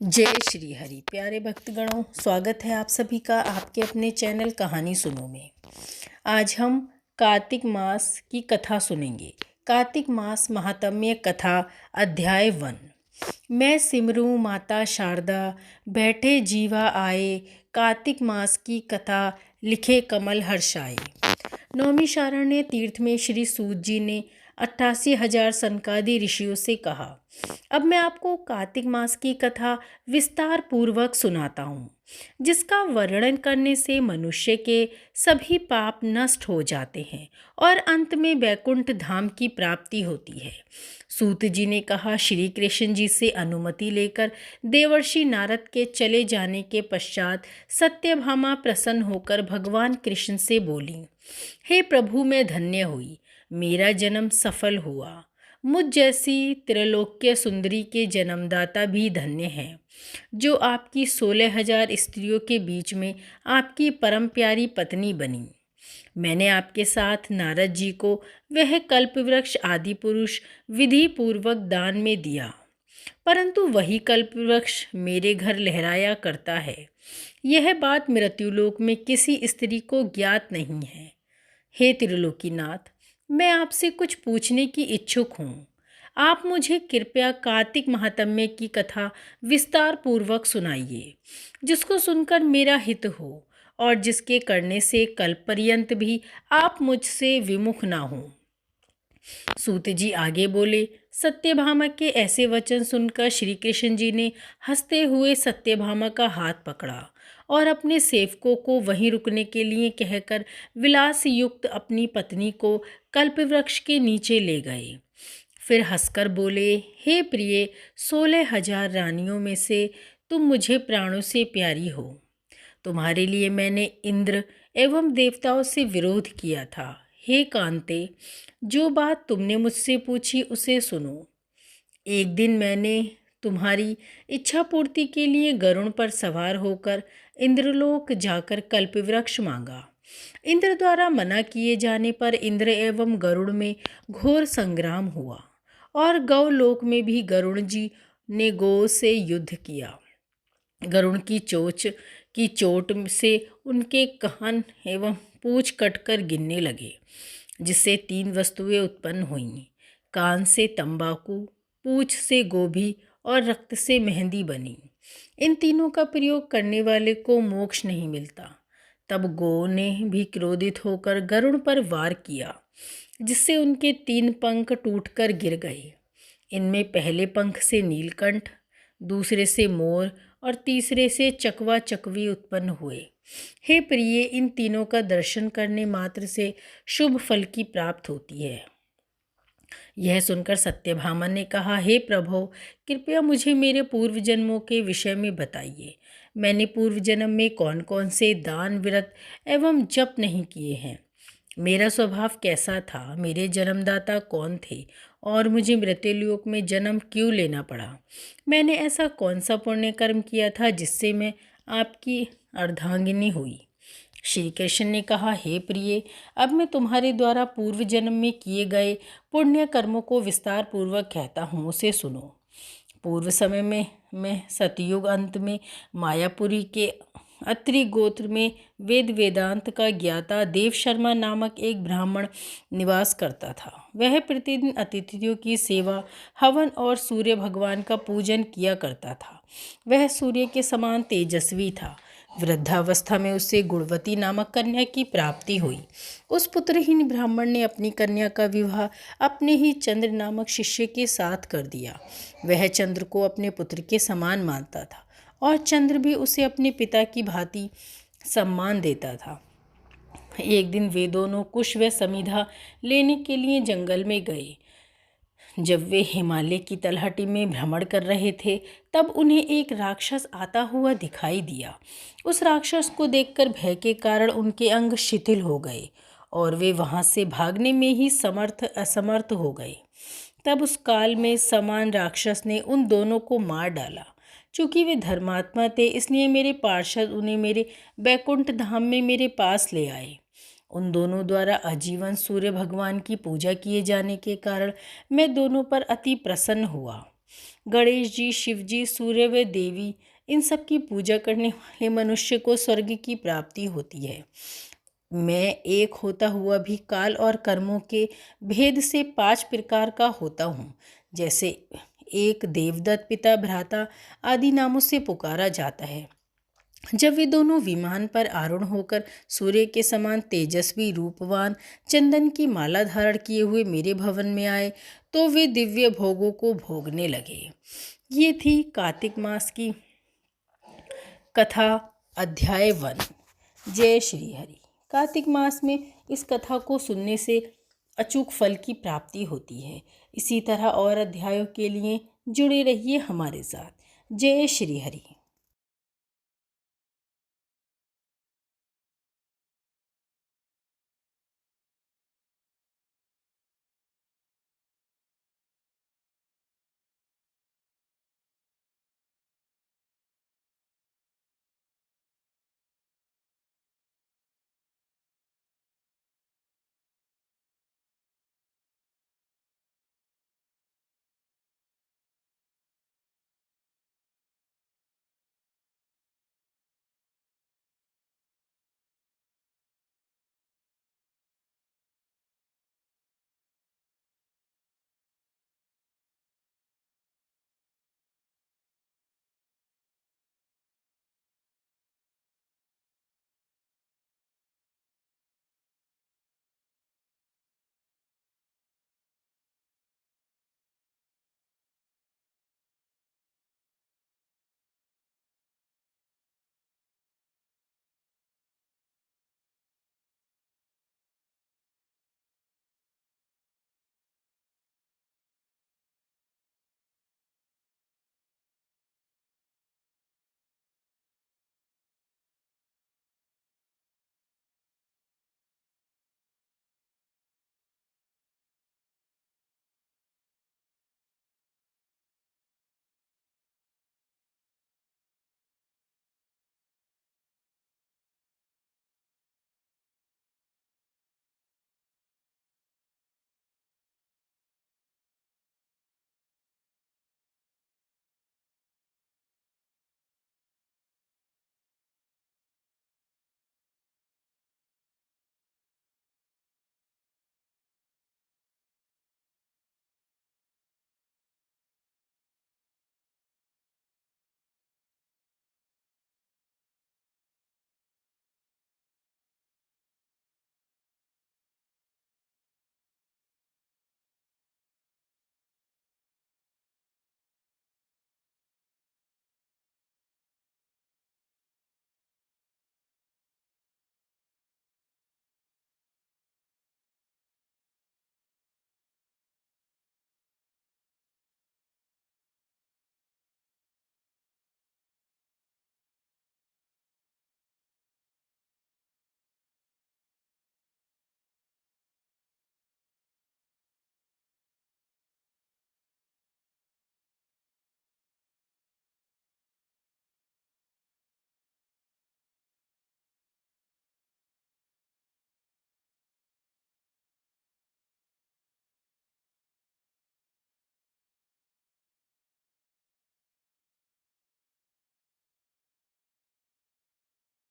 जय श्री हरि। प्यारे भक्तगणों, स्वागत है आप सभी का आपके अपने चैनल कहानी सुनो में। आज हम कार्तिक मास की कथा सुनेंगे। कार्तिक मास महात्म्य कथा अध्याय 1। मैं सिमरूं माता शारदा, बैठे जीवा आए, कार्तिक मास की कथा लिखे कमल हर्षाए। नौमी शारण्य तीर्थ में श्री सूत जी ने 88,000 सनकादि ऋषियों से कहा, अब मैं आपको कार्तिक मास की कथा विस्तार पूर्वक सुनाता हूँ, जिसका वर्णन करने से मनुष्य के सभी पाप नष्ट हो जाते हैं और अंत में वैकुंठ धाम की प्राप्ति होती है। सूत जी ने कहा, श्री कृष्ण जी से अनुमति लेकर देवर्षि नारद के चले जाने के पश्चात सत्यभामा प्रसन्न होकर भगवान कृष्ण से बोली, हे प्रभु, मैं धन्य हुई, मेरा जन्म सफल हुआ। मुझ जैसी त्रिलोक्य सुंदरी के जन्मदाता भी धन्य हैं, जो आपकी 16,000 स्त्रियों के बीच में आपकी परम प्यारी पत्नी बनी। मैंने आपके साथ नारद जी को वह कल्पवृक्ष आदि पुरुष विधि पूर्वक दान में दिया, परंतु वही कल्पवृक्ष मेरे घर लहराया करता है। यह बात मृत्युलोक में किसी स्त्री को ज्ञात नहीं है। हे त्रिलोकीनाथ, मैं आपसे कुछ पूछने की इच्छुक हूँ। आप मुझे कृपया कार्तिक महात्म्य की कथा विस्तार पूर्वक सुनाइए, जिसको सुनकर मेरा हित हो और जिसके करने से कल्प पर्यंत भी आप मुझसे विमुख ना हो। सूत जी आगे बोले, सत्यभामा के ऐसे वचन सुनकर श्री कृष्ण जी ने हंसते हुए सत्यभामा का हाथ पकड़ा और अपने सेवकों को वहीं रुकने के लिए कहकर विलास युक्त अपनी पत्नी को कल्पवृक्ष के नीचे ले गए। फिर हंसकर बोले, हे प्रिय, 16,000 रानियों में से तुम मुझे प्राणों से प्यारी हो। तुम्हारे लिए मैंने इंद्र एवं देवताओं से विरोध किया था। हे कांते, जो बात तुमने मुझसे पूछी उसे सुनो। एक दिन मैंने तुम्हारी इच्छा पूर्ति के लिए गरुड़ पर सवार होकर इंद्रलोक जाकर कल्पवृक्ष मांगा। इंद्र द्वारा मना किए जाने पर इंद्र एवं गरुड़ में घोर संग्राम हुआ और गौलोक में भी गरुड़ जी ने गौ से युद्ध किया। गरुड़ की चोट से उनके कान एवं पूंछ कटकर गिरने लगे, जिससे 3 वस्तुएं उत्पन्न हुईं। कान से तंबाकू, पूंछ से गोभी और रक्त से मेहंदी बनी। इन तीनों का प्रयोग करने वाले को मोक्ष नहीं मिलता। तब गौ ने भी क्रोधित होकर गरुड़ पर वार किया, जिससे उनके 3 पंख टूटकर गिर गए। इनमें पहले पंख से नीलकंठ, दूसरे से मोर और तीसरे से चकवा चकवी उत्पन्न हुए। हे प्रिय, इन तीनों का दर्शन करने मात्र से शुभ फल की प्राप्ति होती है। यह सुनकर सत्यभामा ने कहा, हे प्रभो, कृपया मुझे मेरे पूर्व जन्मों के विषय में बताइए। मैंने पूर्व जन्म में कौन कौन से दान, व्रत एवं जप नहीं किए हैं। मेरा स्वभाव कैसा था, मेरे जन्मदाता कौन थे और मुझे मृत्युलोक में जन्म क्यों लेना पड़ा। मैंने ऐसा कौन सा पुण्य कर्म किया था जिससे मैं आपकी अर्धांगिनी हुई। श्री कृष्ण ने कहा, हे प्रिय, अब मैं तुम्हारे द्वारा पूर्व जन्म में किए गए पुण्य कर्मों को विस्तार पूर्वक कहता हूँ, उसे सुनो। पूर्व समय में मैं सतयुग अंत में मायापुरी के अत्रि गोत्र में वेद वेदांत का ज्ञाता देव शर्मा नामक एक ब्राह्मण निवास करता था। वह प्रतिदिन अतिथियों की सेवा, हवन और सूर्य भगवान का पूजन किया करता था। वह सूर्य के समान तेजस्वी था। वृद्धावस्था में उसे गुणवती नामक कन्या की प्राप्ति हुई। उस पुत्रहीन ब्राह्मण ने अपनी कन्या का विवाह अपने ही चंद्र नामक शिष्य के साथ कर दिया। वह चंद्र को अपने पुत्र के समान मानता था और चंद्र भी उसे अपने पिता की भांति सम्मान देता था। एक दिन वे दोनों कुश व समिधा लेने के लिए जंगल में गए। जब वे हिमालय की तलहटी में भ्रमण कर रहे थे, तब उन्हें एक राक्षस आता हुआ दिखाई दिया। उस राक्षस को देखकर भय के कारण उनके अंग शिथिल हो गए और वे वहां से भागने में ही असमर्थ हो गए। तब उस काल में समान राक्षस ने उन दोनों को मार डाला। चूँकि वे धर्मात्मा थे, इसलिए मेरे पार्षद उन्हें मेरे बैकुंठ धाम में मेरे पास ले आए। उन दोनों द्वारा आजीवन सूर्य भगवान की पूजा किए जाने के कारण मैं दोनों पर अति प्रसन्न हुआ। गणेश जी, शिव जी, सूर्य व देवी, इन सब की पूजा करने वाले मनुष्य को स्वर्ग की प्राप्ति होती है। मैं एक होता हुआ भी काल और कर्मों के भेद से 5 प्रकार का होता हूँ। जैसे एक देवदत्त, पिता, भ्राता आदि नामों से पुकारा जाता है। जब वे दोनों विमान पर आरूढ़ होकर सूर्य के समान तेजस्वी, रूपवान, चंदन की माला धारण किए हुए मेरे भवन में आए, तो वे दिव्य भोगों को भोगने लगे। ये थी कार्तिक मास की कथा, अध्याय 1। जय श्री हरि। कार्तिक मास में इस कथा को सुनने से अचूक फल की प्राप्ति होती है। इसी तरह और अध्यायों के लिए जुड़े रहिए हमारे साथ। जय श्री हरि।